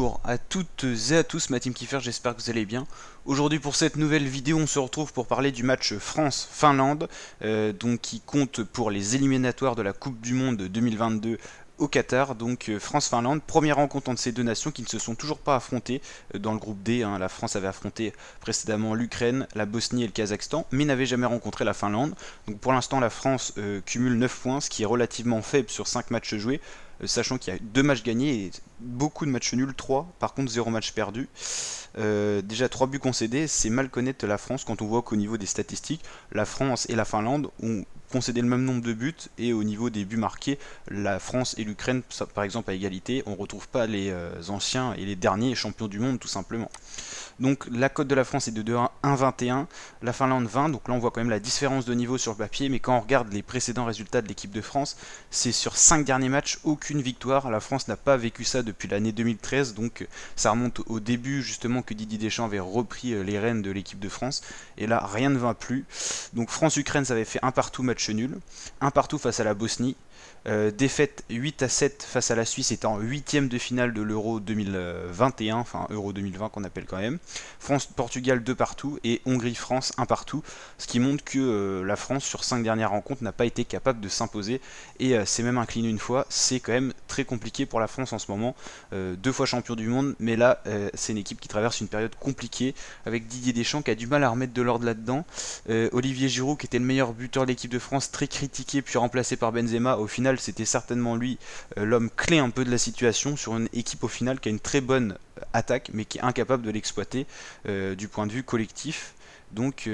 Bonjour à toutes et à tous, ma team Kiffer, j'espère que vous allez bien. Aujourd'hui pour cette nouvelle vidéo, on se retrouve pour parler du match France-Finlande, donc qui compte pour les éliminatoires de la Coupe du Monde 2022 au Qatar. Donc France-Finlande, première rencontre entre ces deux nations qui ne se sont toujours pas affrontées dans le groupe D. La France avait affronté précédemment l'Ukraine, la Bosnie et le Kazakhstan, mais n'avait jamais rencontré la Finlande. Donc pour l'instant la France cumule 9 points, ce qui est relativement faible sur 5 matchs joués. Sachant qu'il y a 2 matchs gagnés et beaucoup de matchs nuls, 3, par contre 0 match perdu. Déjà 3 buts concédés, c'est mal connaître la France quand on voit qu'au niveau des statistiques, la France et la Finlande ont concédé le même nombre de buts, et au niveau des buts marqués, la France et l'Ukraine, par exemple à égalité, on ne retrouve pas les anciens et les derniers champions du monde tout simplement. Donc la cote de la France est de 1,21, la Finlande 20, donc là on voit quand même la différence de niveau sur le papier, mais quand on regarde les précédents résultats de l'équipe de France, c'est sur 5 derniers matchs, aucune victoire. La France n'a pas vécu ça depuis l'année 2013, donc ça remonte au début justement que Didier Deschamps avait repris les rênes de l'équipe de France, et là rien ne va plus. Donc France-Ukraine, ça avait fait un partout, match nul, un partout face à la Bosnie. Défaite 8-7 face à la Suisse, étant en 8ème de finale de l'Euro 2021, enfin Euro 2020 qu'on appelle quand même. France-Portugal 2 partout et Hongrie-France 1 partout, ce qui montre que la France sur 5 dernières rencontres n'a pas été capable de s'imposer, et c'est même incliné une fois. C'est quand même très compliqué pour la France en ce moment, 2 fois champion du monde, mais là c'est une équipe qui traverse une période compliquée avec Didier Deschamps qui a du mal à remettre de l'ordre là-dedans. Olivier Giroud, qui était le meilleur buteur de l'équipe de France, très critiqué puis remplacé par Benzema, au final c'était certainement lui l'homme clé un peu de la situation sur une équipe au final qui a une très bonne attaque mais qui est incapable de l'exploiter du point de vue collectif. Donc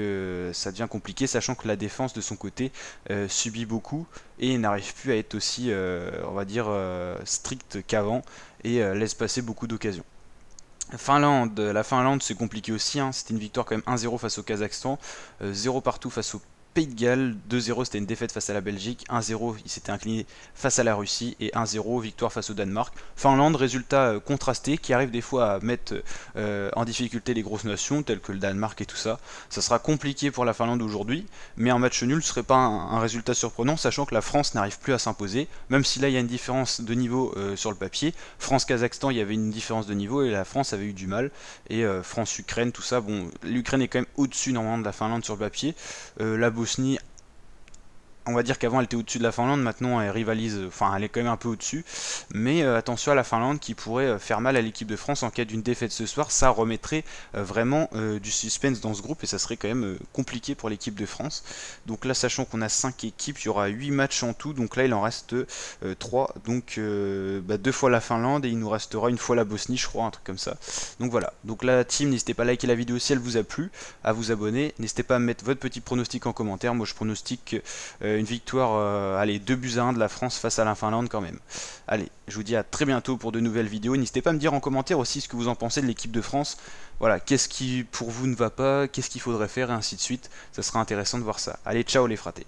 ça devient compliqué, sachant que la défense de son côté subit beaucoup et n'arrive plus à être aussi on va dire strict qu'avant, et laisse passer beaucoup d'occasions. La Finlande c'est compliqué aussi, c'était une victoire quand même 1-0 face au Kazakhstan, 0 partout face au Pays de Galles, 2-0 c'était une défaite face à la Belgique, 1-0 il s'était incliné face à la Russie, et 1-0 victoire face au Danemark. Finlande, résultat contrasté qui arrive des fois à mettre en difficulté les grosses nations telles que le Danemark et tout ça. Ça sera compliqué pour la Finlande aujourd'hui, mais un match nul serait pas un résultat surprenant, sachant que la France n'arrive plus à s'imposer, même si là il y a une différence de niveau sur le papier. France-Kazakhstan, il y avait une différence de niveau et la France avait eu du mal, et France-Ukraine, tout ça, bon, l'Ukraine est quand même au-dessus normalement de la Finlande sur le papier. La Bosnie, on va dire qu'avant elle était au-dessus de la Finlande, maintenant elle rivalise, enfin elle est quand même un peu au-dessus, mais attention à la Finlande qui pourrait faire mal à l'équipe de France en cas d'une défaite ce soir. Ça remettrait vraiment du suspense dans ce groupe, et ça serait quand même compliqué pour l'équipe de France. Donc là, sachant qu'on a 5 équipes, il y aura 8 matchs en tout, donc là il en reste 3, donc 2 fois la Finlande, et il nous restera une fois la Bosnie je crois, un truc comme ça. Donc voilà, donc la team, n'hésitez pas à liker la vidéo si elle vous a plu, à vous abonner, n'hésitez pas à mettre votre petit pronostic en commentaire. Moi je pronostique une victoire, allez, 2-1 de la France face à la Finlande quand même. Allez, je vous dis à très bientôt pour de nouvelles vidéos. N'hésitez pas à me dire en commentaire aussi ce que vous en pensez de l'équipe de France. Voilà, qu'est-ce qui pour vous ne va pas, qu'est-ce qu'il faudrait faire, et ainsi de suite. Ça sera intéressant de voir ça. Allez, ciao les fratés.